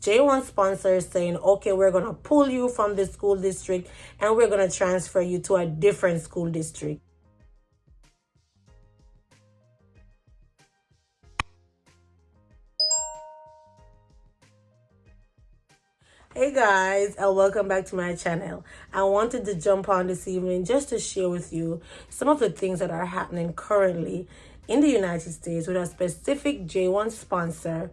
J1 sponsor is saying, okay, we're going to pull you from the school district and we're going to transfer you to a different school district. Hey guys, and welcome back to my channel. I wanted to jump on this evening just to share with you some of the things that are happening currently in the United States with a specific J1 sponsor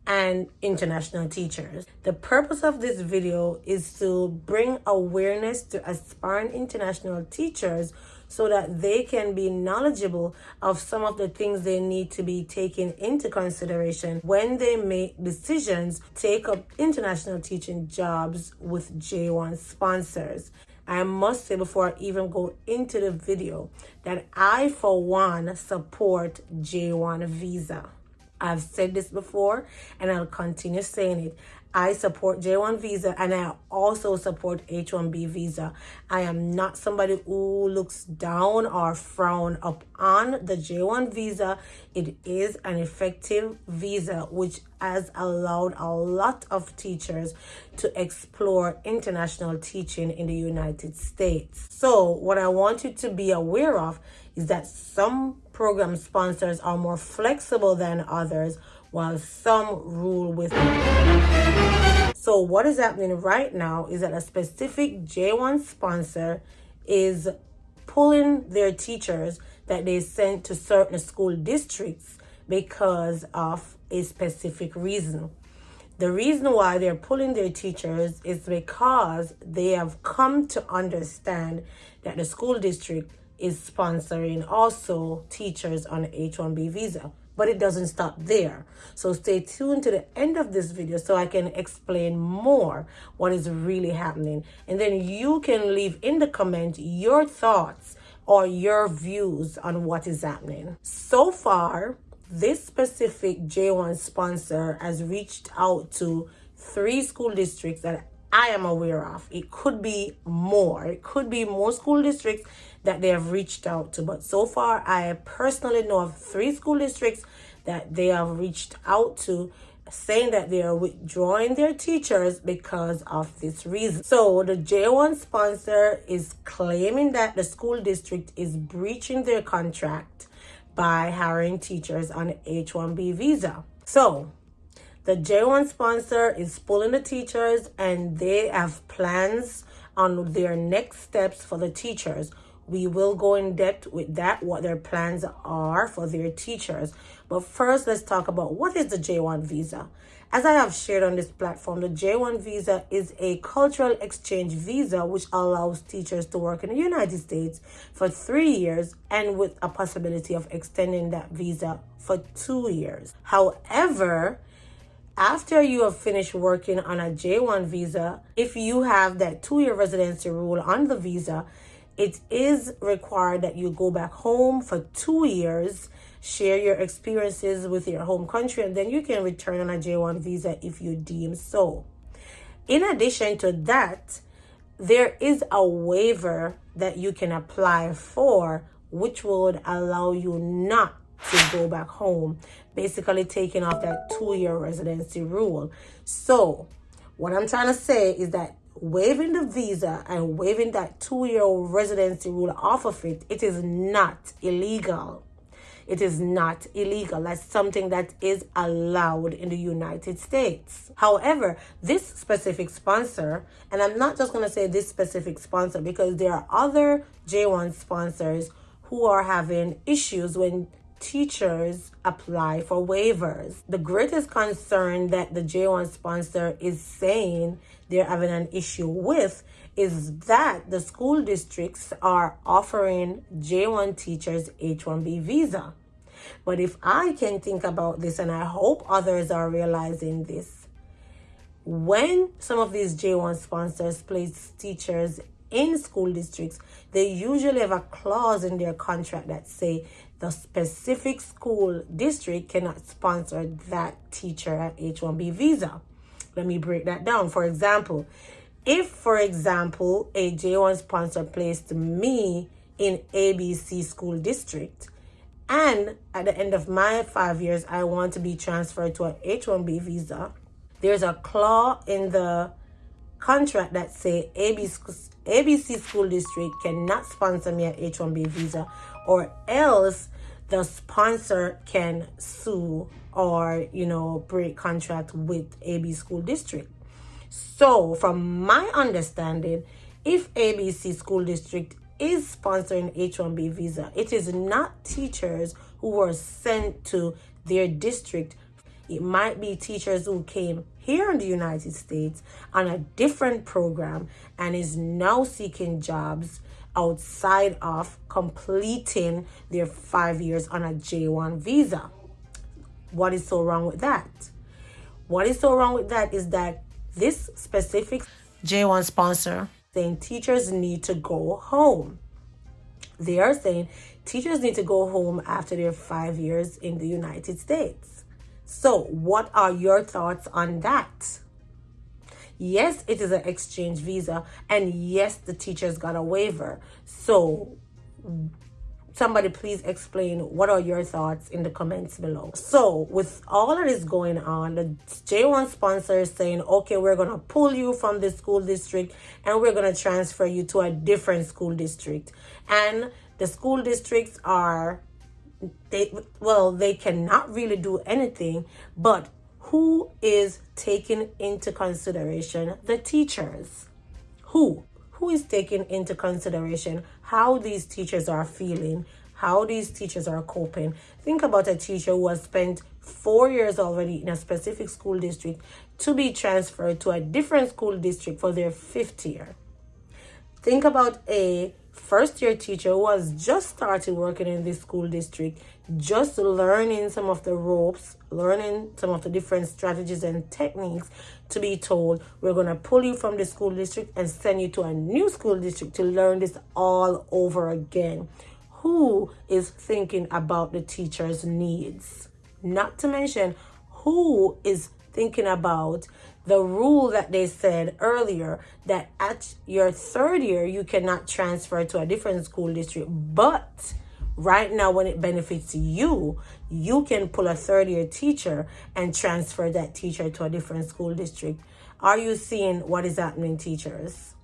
and international teachers. The purpose of this video is to bring awareness to aspiring international teachers so that they can be knowledgeable of some of the things they need to be taken into consideration when they make decisions to take up international teaching jobs with J1 sponsors. I must say before I even go into the video that I, for one, support J1 visa. I've said this before and I'll continue saying it. I support J1 visa and I also support H1B visa. I am not somebody who looks down or frown up on the J1 visa. It is an effective visa which has allowed a lot of teachers to explore international teaching in the United States. So what I want you to be aware of is that some program sponsors are more flexible than others, while some rule with it. So what is happening right now is that a specific J1 sponsor is pulling their teachers that they send to certain school districts because of a specific reason. The reason why they're pulling their teachers is because they have come to understand that the school district is sponsoring also teachers on H1B visa. But it doesn't stop there. So stay tuned to the end of this video so I can explain more what is really happening. And then you can leave in the comment your thoughts or your views on what is happening. So far, this specific J1 sponsor has reached out to 3 school districts that I am aware of. It could be more. It could be more school districts that they have reached out to. But so far, I personally know of 3 school districts that they have reached out to saying that they are withdrawing their teachers because of this reason. So the J1 sponsor is claiming that the school district is breaching their contract by hiring teachers on H1B visa. So the J1 sponsor is pulling the teachers and they have plans on their next steps for the teachers. We will go in depth with that, what their plans are for their teachers. But first, let's talk about what is the J1 visa. As I have shared on this platform, the J1 visa is a cultural exchange visa which allows teachers to work in the United States for 3 years and with a possibility of extending that visa for 2 years. However, after you have finished working on a J1 visa, if you have that 2-year residency rule on the visa, it is required that you go back home for 2 years, share your experiences with your home country, and then you can return on a J1 visa if you deem so. In addition to that, there is a waiver that you can apply for, which would allow you not to go back home, basically taking off that 2-year residency rule. So what I'm trying to say is that waiving the visa and waiving that 2-year residency rule off of it, it is not illegal. It is not illegal. That's something that is allowed in the United States. However, this specific sponsor, and I'm not just going to say this specific sponsor because there are other J1 sponsors who are having issues when teachers apply for waivers. The greatest concern that the J1 sponsor is saying they're having an issue with is that the school districts are offering J1 teachers H1B visa. But if I can think about this, and I hope others are realizing this, when some of these J1 sponsors place teachers in school districts, they usually have a clause in their contract that say the specific school district cannot sponsor that teacher at H1B visa. Let me break that down. For example, if, for example, a J1 sponsor placed me in ABC school district, and at the end of my 5 years, I want to be transferred to an H1B visa, there's a clause in the contract that say ABC school district cannot sponsor me at H-1B visa, or else the sponsor can sue or break contract with AB school district. So from my understanding, if ABC school district is sponsoring H-1B visa, it is not teachers who were sent to their district. It might be teachers who came here in the United States on a different program and is now seeking jobs outside of completing their 5 years on a J1 visa. What is so wrong with that? What is so wrong with that is that this specific J1 sponsor saying teachers need to go home. They are saying teachers need to go home after their 5 years in the United States. So what are your thoughts on that? Yes, it is an exchange visa, and yes, the teachers got a waiver. So somebody please explain, what are your thoughts in the comments below. So with all of this going on, the J1 sponsor is saying, okay, we're going to pull you from the school district and we're going to transfer you to a different school district. And the school districts are, they cannot really do anything, but who is taking into consideration the teachers? Who is taking into consideration how these teachers are feeling, how these teachers are coping? Think about a teacher who has spent 4 years already in a specific school district to be transferred to a different school district for their 5th year. Think about a first-year teacher who has just started working in this school district, just learning some of the ropes, learning some of the different strategies and techniques, to be told, we're going to pull you from the school district and send you to a new school district to learn this all over again. Who is thinking about the teacher's needs? Not to mention, who is thinking about the rule that they said earlier that at your 3rd year you cannot transfer to a different school district, but right now when it benefits you, you can pull a 3rd-year teacher and transfer that teacher to a different school district. Are you seeing what is happening, teachers?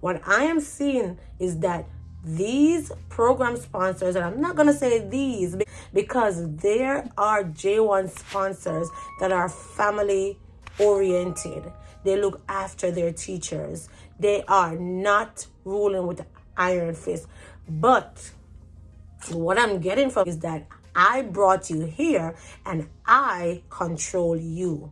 What I am seeing is that these program sponsors, and I'm not going to say these because there are J1 sponsors that are family oriented. They look after their teachers. They are not ruling with iron fist. But what I'm getting from is that I brought you here and I control you.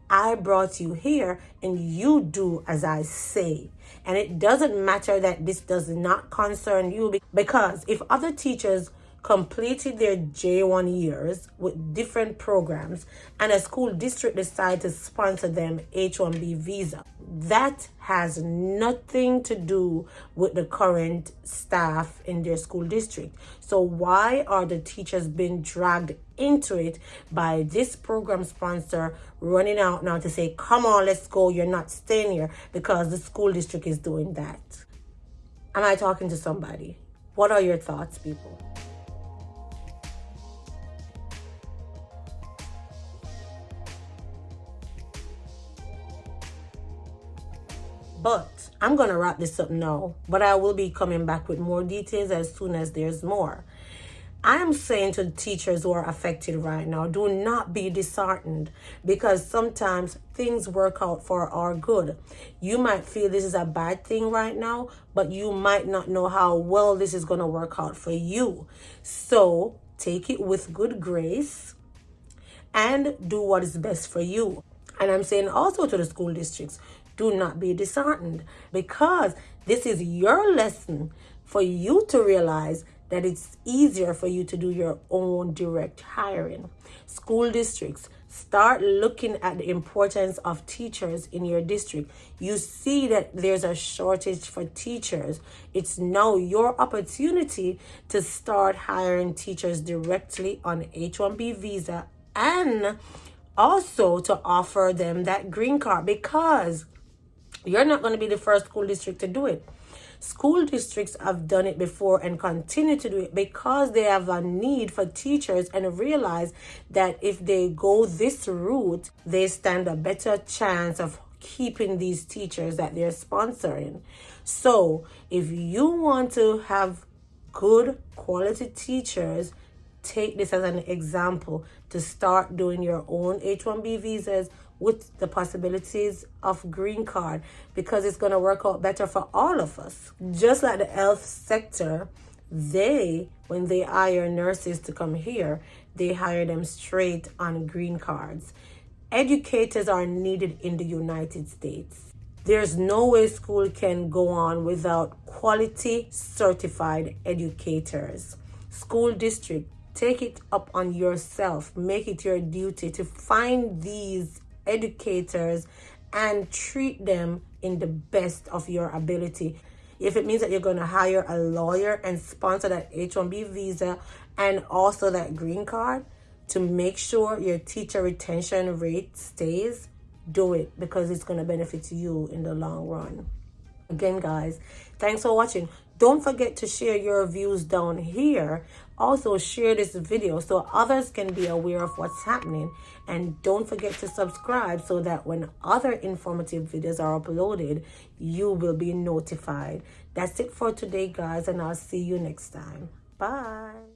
I brought you here and you do as I say. And it doesn't matter that this does not concern you, because if other teachers completed their J1 years with different programs and a school district decide to sponsor them H-1B visa, that has nothing to do with the current staff in their school district. So why are the teachers being dragged into it by this program sponsor running out now to say, come on, let's go, you're not staying here because the school district is doing that? Am I talking to somebody? What are your thoughts, people? But I'm going to wrap this up now, but I will be coming back with more details as soon as there's more. I am saying to the teachers who are affected right now, do not be disheartened, because sometimes things work out for our good. You might feel this is a bad thing right now, but you might not know how well this is going to work out for you. So take it with good grace and do what is best for you. And I'm saying also to the school districts, do not be disheartened, because this is your lesson for you to realize that it's easier for you to do your own direct hiring. School districts, start looking at the importance of teachers in your district. You see that there's a shortage for teachers. It's now your opportunity to start hiring teachers directly on H-1B visa, and also to offer them that green card, because you're not going to be the first school district to do it. School districts have done it before and continue to do it because they have a need for teachers and realize that if they go this route, they stand a better chance of keeping these teachers that they're sponsoring. So if you want to have good quality teachers, take this as an example to start doing your own H-1B visas with the possibilities of green card, because it's going to work out better for all of us. Just like the health sector, when they hire nurses to come here, they hire them straight on green cards. Educators are needed in the United States. There's no way school can go on without quality certified educators. School district, take it up on yourself. Make it your duty to find these educators and treat them in the best of your ability. If it means that you're going to hire a lawyer and sponsor that H-1B visa and also that green card to make sure your teacher retention rate stays, do it, because it's going to benefit you in the long run. Again, guys, thanks for watching. Don't forget to share your views down here. Also, share this video so others can be aware of what's happening. And don't forget to subscribe so that when other informative videos are uploaded, you will be notified. That's it for today, guys, and I'll see you next time. Bye.